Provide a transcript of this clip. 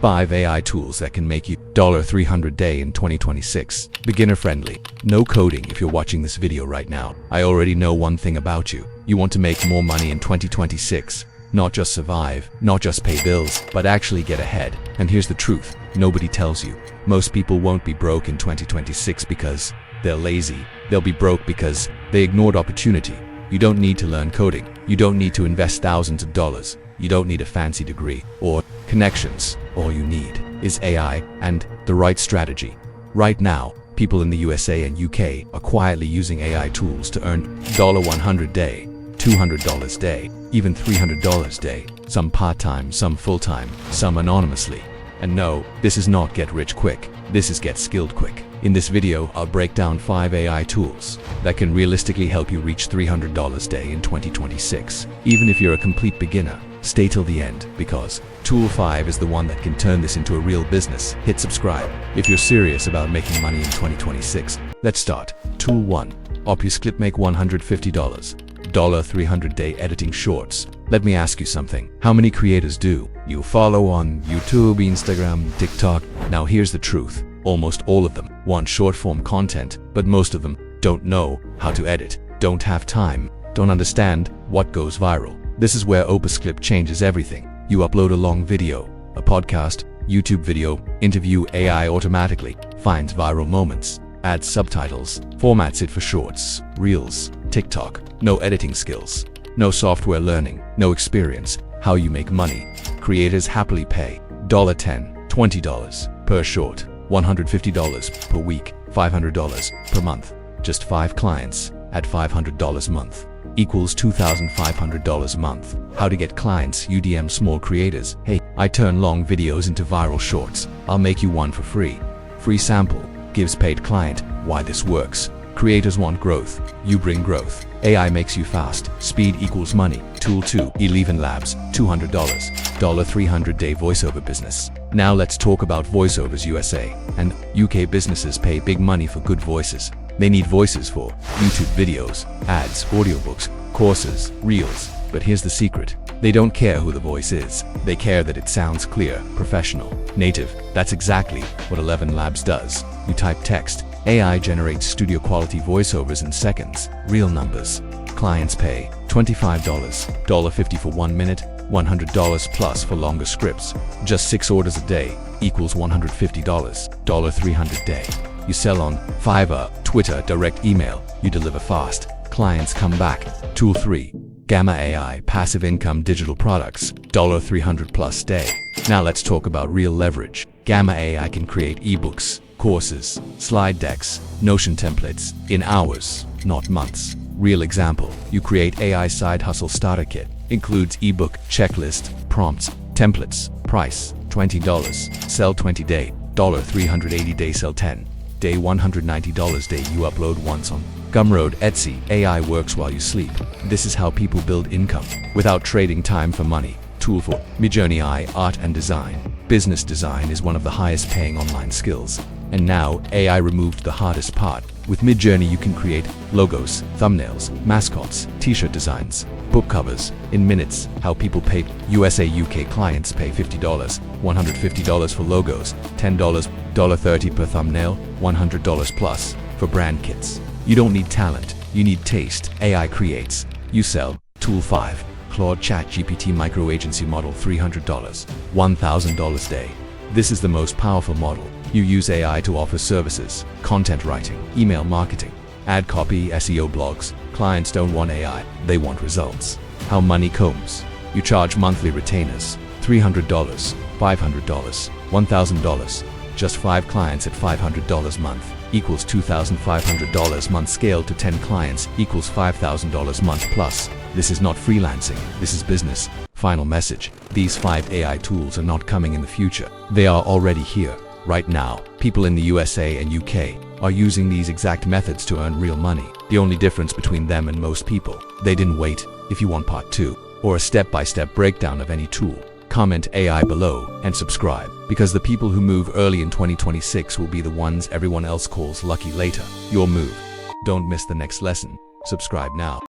5 AI tools that can make you $300 day in 2026. Beginner friendly. No coding if you're watching this video right now. I already know one thing about you. You want to make more money in 2026. Not just survive, not just pay bills, but actually get ahead. And here's the truth. Nobody tells you. Most people won't be broke in 2026 because they're lazy. They'll be broke because they ignored opportunity. You don't need to learn coding. You don't need to invest thousands of dollars. You don't need a fancy degree or connections. All you need is AI and the right strategy. Right now, people in the USA and UK are quietly using AI tools to earn $100 day, $200 day, even $300 day, some part-time, some full-time, some anonymously. And no, this is not get rich quick, this is get skilled quick. In this video, I'll break down 5 AI tools that can realistically help you reach $300 day in 2026. Even if you're a complete beginner, stay till the end because Tool 5 is the one that can turn this into a real business. Hit subscribe if you're serious about making money in 2026. Let's start. Tool 1. Opusclip make $150. $300 day editing shorts. Let me ask you something. How many creators do you follow on YouTube, Instagram, TikTok? Now here's the truth. Almost all of them want short-form content, but most of them don't know how to edit, don't have time, don't understand what goes viral. This is where Opusclip changes everything. You upload a long video, a podcast, YouTube video, interview, AI automatically finds viral moments, adds subtitles, formats it for shorts, reels, TikTok. No editing skills, no software learning, no experience. How you make money. Creators happily pay $10, $20 per short, $150 per week, $500 per month. Just 5 clients at $500 a month equals $2,500 a month. How to get clients? You DM small creators. Hey, I turn long videos into viral shorts. I'll make you one for free. Free sample gives paid client. Why this works? Creators want growth. You bring growth. AI makes you fast. Speed equals money. Tool 2. Eleven Labs. $200. $300 day voiceover business. Now let's talk about voiceovers. USA and UK businesses pay big money for good voices. They need voices for YouTube videos, ads, audiobooks, courses, reels. But here's the secret. They don't care who the voice is. They care that it sounds clear, professional, native. That's exactly what Eleven Labs does. You type text. AI generates studio quality voiceovers in seconds. Real numbers. Clients pay $25, $50 for 1 minute, $100 plus for longer scripts. Just 6 orders a day equals $150, $300 day. You sell on Fiverr, Twitter, direct email. You deliver fast. Clients come back. Tool 3. Gamma AI passive income digital products. $300 plus day. Now let's talk about real leverage. Gamma AI can create ebooks, courses, slide decks, Notion templates in hours, not months. Real example. You create AI side hustle starter kit. Includes ebook, checklist, prompts, templates. Price $20. Sell 20 day. $380 day. Sell 10 day. $190 day. You upload once on Gumroad, Etsy. AI works while you sleep. This is how people build income without trading time for money. Tool 4. Midjourney AI art and design. Business design is one of the highest paying online skills. And now, AI removed the hardest part. With Midjourney you can create logos, thumbnails, mascots, t-shirt designs, book covers, in minutes. How people pay. USA UK clients pay $50, $150 for logos, $10, $30 per thumbnail, $100 plus for brand kits. You don't need talent, you need taste. AI creates. You sell. Tool 5. Claude ChatGPT micro agency model. $300, $1,000 day. This is the most powerful model. You use AI to offer services, content writing, email marketing, ad copy, SEO, blogs. Clients don't want AI, they want results. How money comes. You charge monthly retainers. $300, $500, $1,000. Just 5 clients at $500 a month equals $2,500 month. Scale to 10 clients equals $5,000 month plus. This is not freelancing, this is business. Final message. These 5 AI tools are not coming in the future. They are already here. Right now, people in the USA and UK are using these exact methods to earn real money. The only difference between them and most people, they didn't wait. If you want part 2 or a step-by-step breakdown of any tool, comment AI below and subscribe, because the people who move early in 2026 will be the ones everyone else calls lucky later. Your move. Don't miss the next lesson. Subscribe now.